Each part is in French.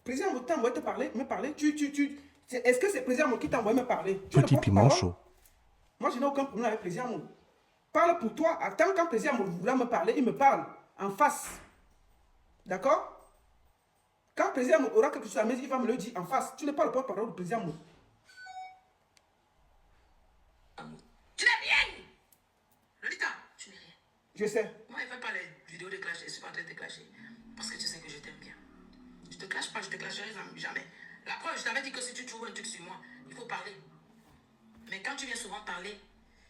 président Mout t'a envoyé te parler, me parler. Est-ce que c'est président Mout qui t'a envoyé me parler? Tu es le Petit piment porte-parole. chaud. Moi, je n'ai aucun problème avec président Mout. Parle pour toi. Attends, quand président Mout voulait me parler, il me parle en face. D'accord? Quand président Mout aura quelque chose à me dire, il va me le dire en face. Tu n'es pas le porte-parole du président Mout. Tu n'es rien. Lolita, tu n'es rien. Je sais. Moi, je ne fais pas les vidéos de clash. Je ne suis pas en train de te clasher. Parce que tu sais que je t'aime bien. Je te clash pas, je te clasherai jamais. La preuve, je t'avais dit que si tu trouves un truc sur moi, il faut parler. Mais quand tu viens souvent parler,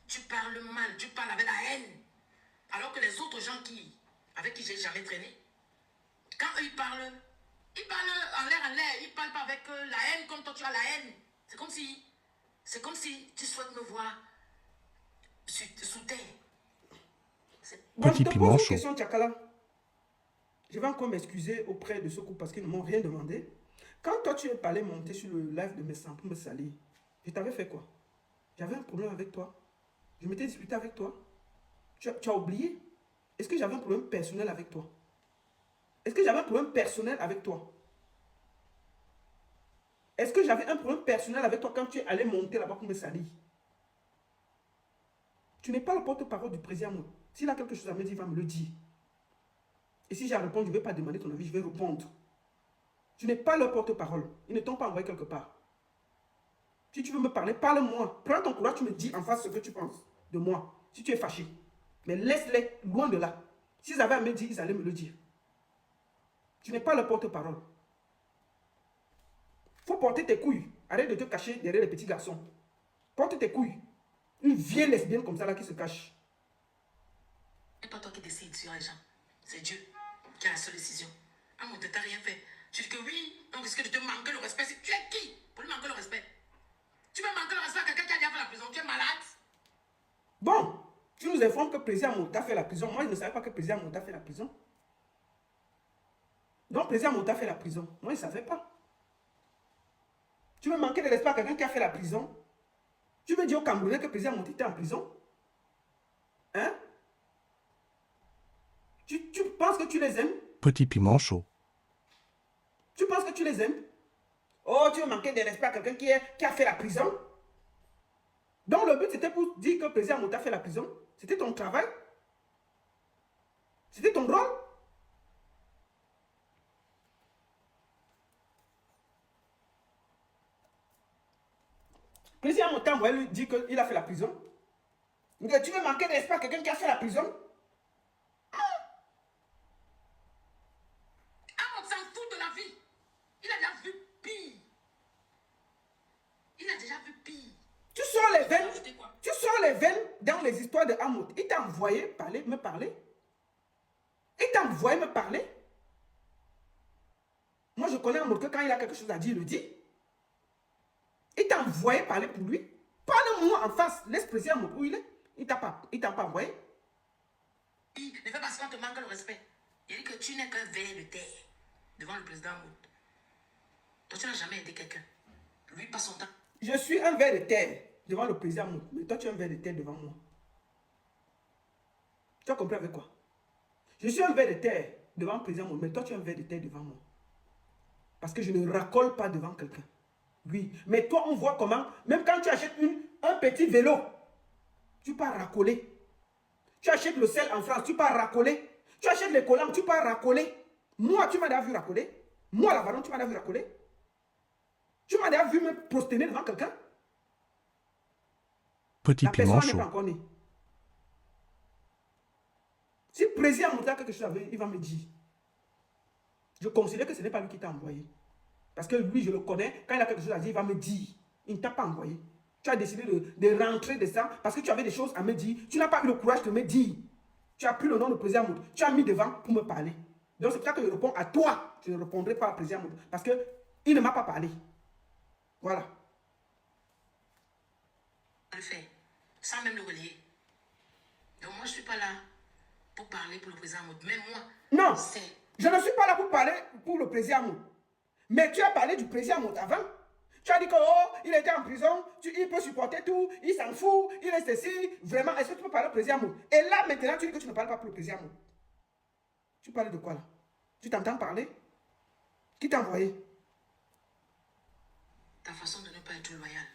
tu parles mal, tu parles avec la haine. Alors que les autres gens avec qui j'ai jamais traîné, quand eux ils parlent en l'air, ils parlent pas avec la haine comme toi tu as la haine. C'est comme si tu souhaites me voir sous terre. Bon, je Petit te piment pose une chaud. question, Tchakala. Je vais encore m'excuser auprès de ce couple parce qu'ils ne m'ont rien demandé. Quand toi, tu es parlé monter sur le live de mes sangs pour me salir, je t'avais fait quoi? J'avais un problème avec toi. Je m'étais disputé avec toi. Tu as oublié? Est-ce que j'avais un problème personnel avec toi? Est-ce que j'avais un problème personnel avec toi? Est-ce que j'avais un problème personnel avec toi quand tu es allé monter là-bas pour me salir? Tu n'es pas le porte-parole du président. S'il a quelque chose à me dire, il va me le dire. Et si j'ai à répondre, je ne vais pas demander ton avis, je vais répondre. Tu n'es pas le porte-parole. Ils ne t'ont pas envoyé quelque part. Si tu veux me parler, parle-moi. Prends ton courage, tu me dis en face ce que tu penses de moi. Si tu es fâché. Mais laisse-les loin de là. S'ils avaient à me dire, ils allaient me le dire. Tu n'es pas le porte-parole. Il faut porter tes couilles. Arrête de te cacher derrière les petits garçons. Porte tes couilles. Une vieille lesbienne comme ça là qui se cache. C'est pas toi qui décides sur les gens. C'est Dieu qui a la seule décision. Ah, mon t'as rien fait. Tu dis que oui, donc est-ce que je te manque le respect? Tu es qui pour lui manquer le respect? Tu veux manquer le respect à quelqu'un qui a déjà fait la prison? Tu es malade? Bon, tu nous informes que le président Mouta fait la prison. Moi, je ne savais pas que le président Mouta fait la prison. Donc, le président Mouta fait la prison. Moi, je ne savais pas. Tu veux manquer de respect à quelqu'un qui a fait la prison? Tu veux dire au Camerounais que le président Mouta était en prison? Hein? Tu penses que tu les aimes? Petit piment chaud. Tu penses que tu les aimes? Oh, tu veux manquer de respect à quelqu'un qui a fait la prison? Donc, le but, c'était pour dire que le président Mouta fait la prison. C'était ton travail. C'était ton rôle. Le président Mouta envoyé lui dire qu'il a fait la prison. Tu veux manquer de respect à quelqu'un qui a fait la prison? Ah, on s'en fout de la vie. Il a déjà vu pire. Il a déjà vu pire. Tu sors les veines. Tu sors les veines dans les histoires de Hamoud. Il t'a envoyé me parler. Il t'a envoyé me parler. Moi, je connais Hamoud que quand il a quelque chose à dire, il le dit. Il t'a envoyé parler pour lui. Parle-moi en face. Laisse président Hamoud où il est. Il t'a pas envoyé. Ne fais pas parce qu'on te manque le respect. Il dit que tu n'es qu'un ver de terre devant le président Mout. Toi, tu n'as jamais aidé quelqu'un. Lui passe son temps. Je suis un ver de terre devant le président Hamoud. Mais toi, tu es un ver de terre devant moi. Tu as compris avec quoi? Je suis un ver de terre devant le président Hamoud. Mais toi, tu es un ver de terre devant moi. Parce que je ne racole pas devant quelqu'un. Oui. Mais toi, on voit comment, même quand tu achètes un petit vélo, tu pars racoler. Tu achètes le sel en France, tu pars racoler. Tu achètes les collants, tu pars racoler. Moi, tu m'as déjà vu racoler. Moi, la baronne, tu m'as déjà vu racoler. Tu m'as déjà vu me prosterner devant quelqu'un. Petit La piment personne n'est chaud. pas encore née. Si le président montre quelque chose, il va me dire. Je considère que ce n'est pas lui qui t'a envoyé. Parce que lui, je le connais. Quand il a quelque chose à dire, il va me dire. Il ne t'a pas envoyé. Tu as décidé de rentrer de ça parce que tu avais des choses à me dire. Tu n'as pas eu le courage de me dire. Tu as pris le nom du président Mout. Tu as mis devant pour me parler. Donc c'est pour ça que je réponds à toi. Je ne répondrai pas au président Mout. Parce qu'il ne m'a pas parlé. Voilà. Le fait, sans même le relier. Donc moi, je ne suis pas là pour parler pour le président Mout. Mais moi, non, je ne suis pas là pour parler pour le président Mout. Mais tu as parlé du président Mout avant. Tu as dit que, oh, il était en prison, il peut supporter tout, il s'en fout, il est ceci. Vraiment, est-ce que tu peux parler au président Mout? Et là, maintenant, tu dis que tu ne parles pas pour le président Mout. Tu parles de quoi là? Tu t'entends parler? Qui t'a envoyé? ta façon de ne pas être loyal.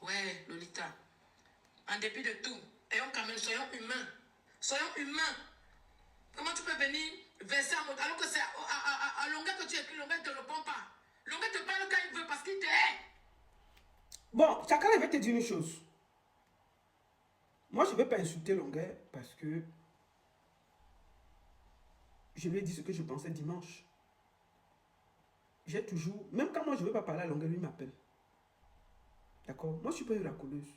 Ouais, Lolita. En dépit de tout, ayons quand même, soyons humains. Soyons humains. Comment tu peux venir verser à mon... Alors que c'est à longueur que tu écris, longueur ne te répond pas. Longueur te parle quand il veut parce qu'il te hait. Bon, Chakala, je vais te dire une chose. Moi, je ne vais pas insulter Longueur parce que je lui ai dit ce que je pensais dimanche. J'ai toujours... Même quand moi, je ne veux pas parler à Longueur, lui m'appelle. D'accord? Moi, je ne suis pas une racoleuse.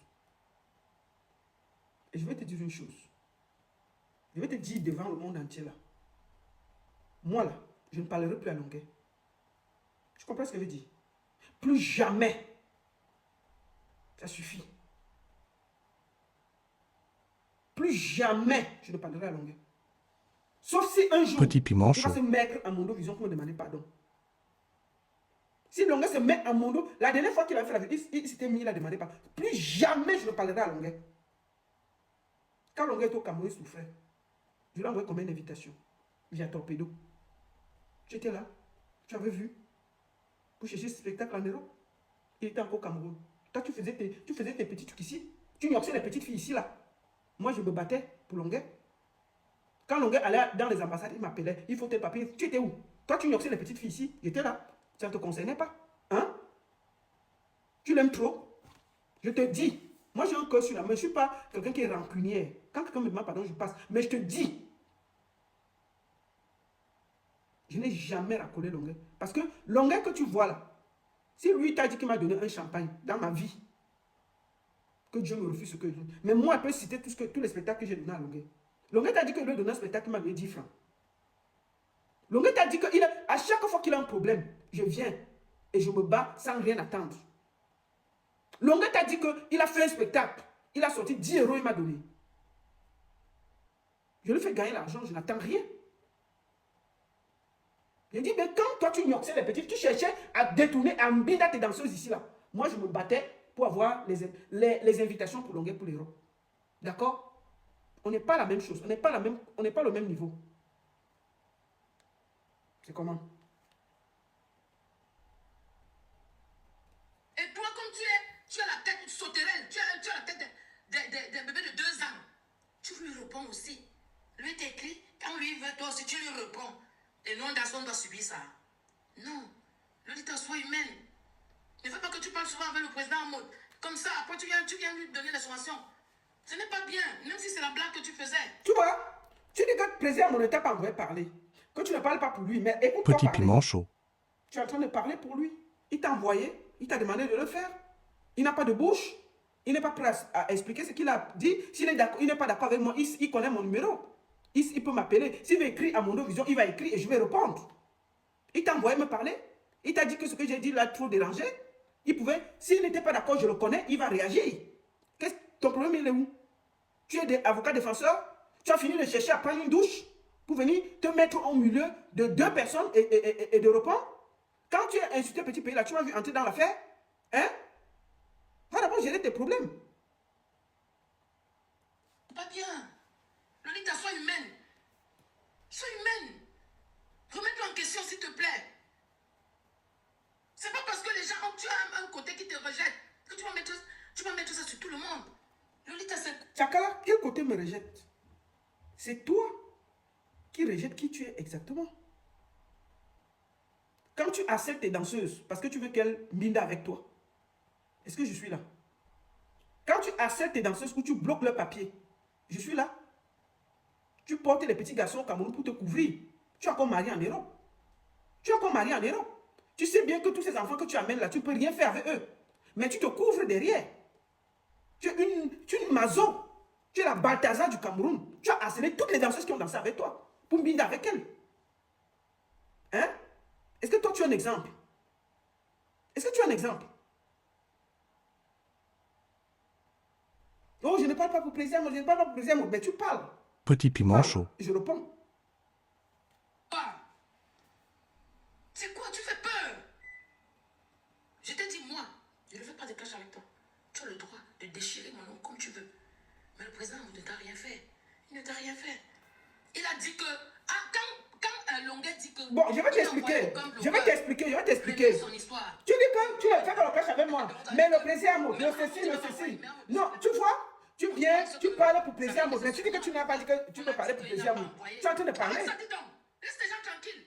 Et je vais te dire une chose. Je vais te dire devant le monde entier là. Moi là, je ne parlerai plus à Longueur. Tu comprends ce que je veux dire? Plus jamais. Ça suffit. Plus jamais je ne parlerai à Longueur. Sauf si un jour, Petit piment il va chaud. se mettre à mon dos vision pour me demander pardon. Si Longueur se met à mon dos, la dernière fois qu'il a fait la vidéo, il s'était mis, il a demandé pardon. Plus jamais je ne parlerai à Longueur. Quand Longueur était au Cameroun, il souffrait. Je lui ai envoyé comme une invitation via Torpedo. Tu étais là, tu avais vu, pour chercher ce spectacle en Europe. Il était encore au Cameroun. Toi, tu faisais tes petits trucs ici. Tu noxais les petites filles ici, là. Moi, je me battais pour Longueur. Quand Longueur allait dans les ambassades, il m'appelait. Il faut tes papiers. Tu étais où? Toi, tu noxais les petites filles ici. J'étais là. Ça ne te concernait pas. Hein? Tu l'aimes trop? Je te dis. Moi, j'ai un cœur sur la main. Je ne suis pas quelqu'un qui est rancunière. Quand quelqu'un me demande pardon, je passe. Mais je te dis. Je n'ai jamais racolé Longueur. Parce que Longueur que tu vois là, si lui t'a dit qu'il m'a donné un champagne dans ma vie, que Dieu me refuse ce que je dis. Mais moi, je peux citer tous les spectacles que j'ai donnés à Longueur. Longueur t'a dit que lui a donné un spectacle, il m'a donné 10 francs. Longueur t'a dit qu'à chaque fois qu'il a un problème, je viens et je me bats sans rien attendre. Longueur t'a dit qu'il a fait un spectacle, il a sorti 10 euros, il m'a donné. Je lui fais gagner l'argent, je n'attends rien. Je dis, mais quand toi tu noxais les petites, tu cherchais à détourner, à mbida tes danseuses ici là. Moi je me battais pour avoir les invitations pour Longueur pour les ronds. D'accord? On n'est pas la même chose, on n'est pas le même niveau. C'est comment? Et toi, comme tu as la tête sauterelle, tu as la tête des bébés de 2 ans. Tu lui réponds aussi. Lui t'écrit, quand lui veut, toi aussi tu lui réponds. Et non, Dasson doit subir ça. Non. Lolita, sois humaine. Ne fais pas que tu parles souvent avec le président en mode. Comme ça, après tu viens lui donner les sommations. Ce n'est pas bien, même si c'est la blague que tu faisais. Tu vois, tu dis que le président ne t'a pas envoyé parler. Que tu ne parles pas pour lui, mais écoute-toi Petit parler. piment chaud. Tu es en train de parler pour lui. Il t'a envoyé, il t'a demandé de le faire. Il n'a pas de bouche. Il n'est pas prêt à expliquer ce qu'il a dit. S'il n'est pas d'accord avec moi, il connaît mon numéro. Il peut m'appeler. S'il veut écrire à mon vision, il va écrire et je vais répondre. Il t'a envoyé me parler. Il t'a dit que ce que j'ai dit là trop dérangé. Il pouvait, s'il n'était pas d'accord, je le connais, il va réagir. Ton problème, il est où? Tu es avocat défenseur. Tu as fini de chercher à prendre une douche pour venir te mettre au milieu de 2 personnes et de répondre. Quand tu es insulté petit pays là, tu m'as vu entrer dans l'affaire. Hein? Va d'abord gérer tes problèmes. Pas bien. Lolita, sois humaine. Sois humaine. Remets-toi en question, s'il te plaît. C'est pas parce que les gens, tu as un côté qui te rejette que tu vas mettre ça sur tout le monde. Lolita, c'est... Chakala, quel côté me rejette? C'est toi qui rejette qui tu es exactement. Quand tu acceptes tes danseuses parce que tu veux qu'elles minent avec toi, est-ce que je suis là? Quand tu acceptes tes danseuses ou tu bloques leur papier, je suis là. Tu portes les petits garçons au Cameroun pour te couvrir. Tu es encore marié en Europe. Tu es encore marié en Europe. Tu sais bien que tous ces enfants que tu amènes là, tu ne peux rien faire avec eux. Mais tu te couvres derrière. Tu es une mazo. Tu es la Balthazar du Cameroun. Tu as harcelé toutes les danseuses qui ont dansé avec toi pour binder avec elles. Hein? Est-ce que toi tu es un exemple? Est-ce que tu es un exemple? Oh, je ne parle pas pour plaisir, moi, je ne parle pas pour plaisir, moi. Mais tu parles. Petit piment Parle. chaud. Je réponds. C'est quoi? Tu fais peur. Je t'ai dit, moi, je ne fais pas de clash avec toi. Tu as le droit de déchirer mon nom comme tu veux. Mais le président ne t'a rien fait. Il ne t'a rien fait. Il a dit que... quand Longueur dit que... Bon, je vais t'expliquer. Je vais t'expliquer. Son histoire. Tu dis que tu n'as pas le clash avec moi. Mais le plaisir amoureux, le ceci, le ceci. Non, tu vois, tu viens, tu parles pour plaisir amoureux. Mais tu dis que tu n'as pas dit que tu peux parler pour plaisir amoureux. Tu es en train de parler. Arrête ça, dis donc. Laisse les gens tranquilles.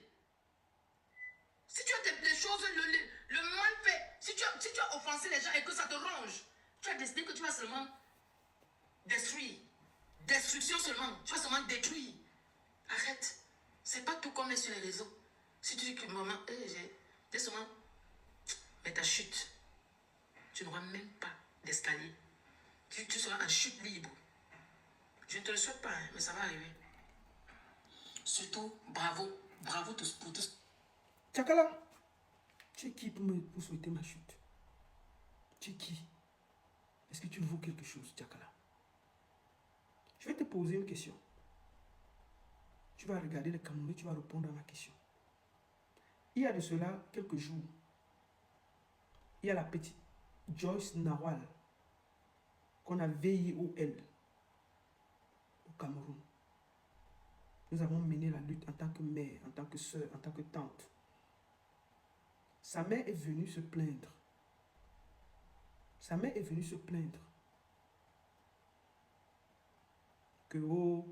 Si tu as des choses, le mal fait, si tu as offensé les gens et que ça te ronge, tu as décidé que tu vas seulement détruire. Destruction seulement. Tu vas seulement détruire. Arrête. C'est pas tout comme est sur les réseaux. Si tu dis que maman, j'ai seulement. Mais ta chute, tu n'auras même pas d'escalier. Tu seras en chute libre. Je ne te le souhaite pas, hein, mais ça va arriver. Surtout, bravo. Bravo pour tous. Tchakala, tu es qui pour souhaiter ma chute? Tu es qui? Est-ce que tu vaux quelque chose, Tchakala? Je vais te poser une question. Tu vas regarder le Cameroun, tu vas répondre à ma question. Il y a de cela quelques jours, il y a la petite Joyce Nawal, qu'on a VIOL au Cameroun. Nous avons mené la lutte en tant que mère, en tant que soeur, en tant que tante. Sa mère est venue se plaindre. Sa mère est venue se plaindre que oh,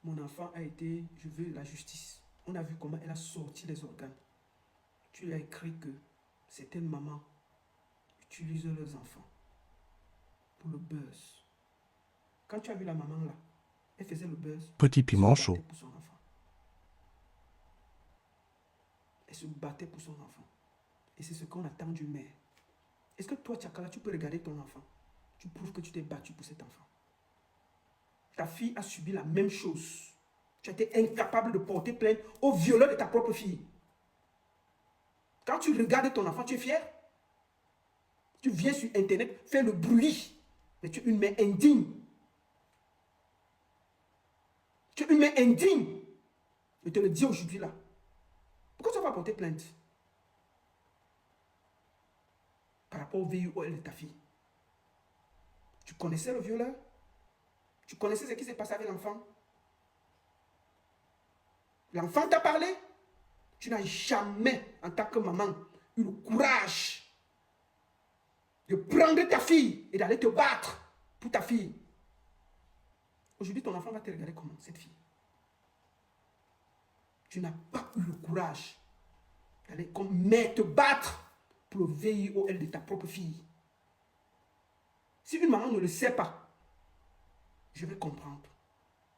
mon enfant a été, je veux la justice. On a vu comment elle a sorti les organes. Tu lui as écrit que certaines mamans utilisent leurs enfants pour le buzz. Quand tu as vu la maman là, elle faisait le buzz. Petit piment chaud. Pour son enfant. Elle se battait pour son enfant. Et c'est ce qu'on attend du maire. Est-ce que toi, Tchakala, tu peux regarder ton enfant? Tu prouves que tu t'es battu pour cet enfant. Ta fille a subi la même chose. Tu as été incapable de porter plainte au violeur de ta propre fille. Quand tu regardes ton enfant, tu es fier? Tu viens sur Internet, fais le bruit. Mais tu es une mère indigne. Tu es une mère indigne. Je te le dis aujourd'hui là. Pourquoi tu vas pas porter plainte? Par rapport au VIOL de ta fille. Tu connaissais le violeur? Tu connaissais ce qui s'est passé avec l'enfant? L'enfant t'a parlé? Tu n'as jamais, en tant que maman, eu le courage de prendre ta fille et d'aller te battre pour ta fille. Aujourd'hui, ton enfant va te regarder comment, cette fille? Tu n'as pas eu le courage d'aller comme mère te battre pour le VIOL de ta propre fille. Si une maman ne le sait pas, je vais comprendre.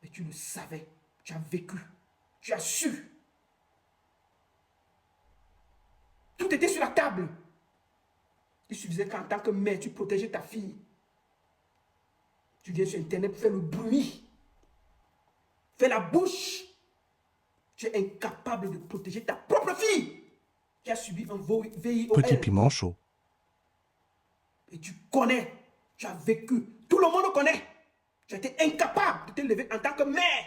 Mais tu le savais, tu as vécu, tu as su. Tout était sur la table. Il suffisait qu'en tant que mère, tu protégeais ta fille. Tu viens sur Internet pour faire le bruit. Fais la bouche. Tu es incapable de protéger ta propre fille qui a subi un VIOL. Petit piment chaud. Et tu connais, tu as vécu. Tout le monde connaît. Tu as été incapable de te lever en tant que mère.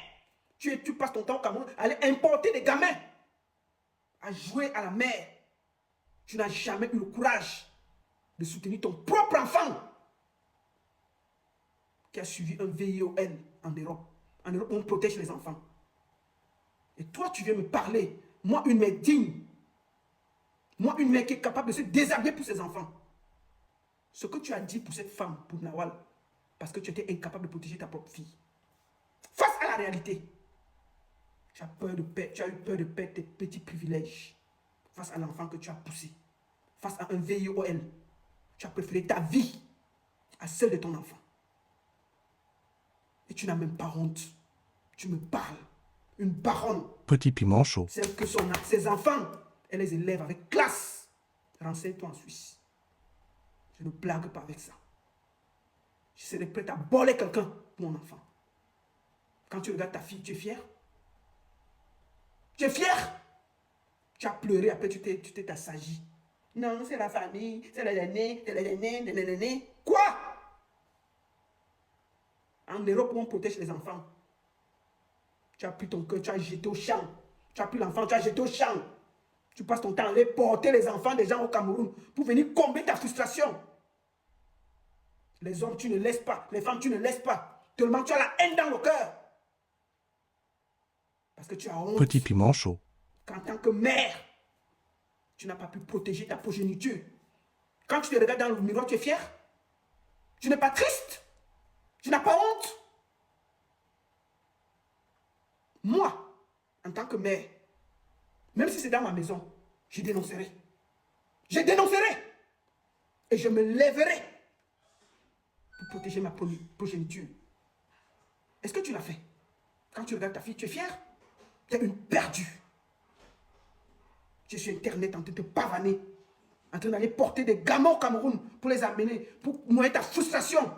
Tu passes ton temps au Cameroun à aller importer des gamins, à jouer à la mère. Tu n'as jamais eu le courage de soutenir ton propre enfant qui a suivi un VIOL en Europe. En Europe, on protège les enfants. Et toi, tu viens me parler, moi, une mère digne, moi, une mère qui est capable de se déshabiller pour ses enfants. Ce que tu as dit pour cette femme, pour Nawal, parce que tu étais incapable de protéger ta propre fille. Face à la réalité, tu as eu peur de perdre tes petits privilèges. Face à l'enfant que tu as poussé. Face à un VIOL, tu as préféré ta vie à celle de ton enfant. Et tu n'as même pas honte. Tu me parles. Une baronne. Petit piment chaud. Celle que ses enfants, elle les élève avec classe. Renseigne-toi en Suisse. Je ne blague pas avec ça. Je serais prêt à boler quelqu'un pour mon enfant. Quand tu regardes ta fille, tu es fier? Tu es fier? Tu as pleuré, après tu t'es assagi. Non, c'est la famille, c'est les aînés. Quoi? En Europe, on protège les enfants. Tu as pris ton cœur, tu as jeté au champ. Tu as pris l'enfant, tu as jeté au champ. Tu passes ton temps à aller porter les enfants des gens au Cameroun pour venir combler ta frustration. Les hommes, tu ne laisses pas. Les femmes, tu ne laisses pas. Tellement tu as la haine dans le cœur. Parce que tu as honte. Petit piment chaud. Qu'en tant que mère, tu n'as pas pu protéger ta progéniture. Quand tu te regardes dans le miroir, tu es fier? Tu n'es pas triste? Tu n'as pas honte? Moi, en tant que mère, même si c'est dans ma maison, je dénoncerai. Je dénoncerai. Et je me lèverai pour protéger ma progéniture. Est-ce que tu l'as fait? Quand tu regardes ta fille, tu es fier? Tu es une perdue. Je suis Internet en train de te pavaner, en train d'aller porter des gamins au Cameroun pour les amener, pour noyer ta frustration.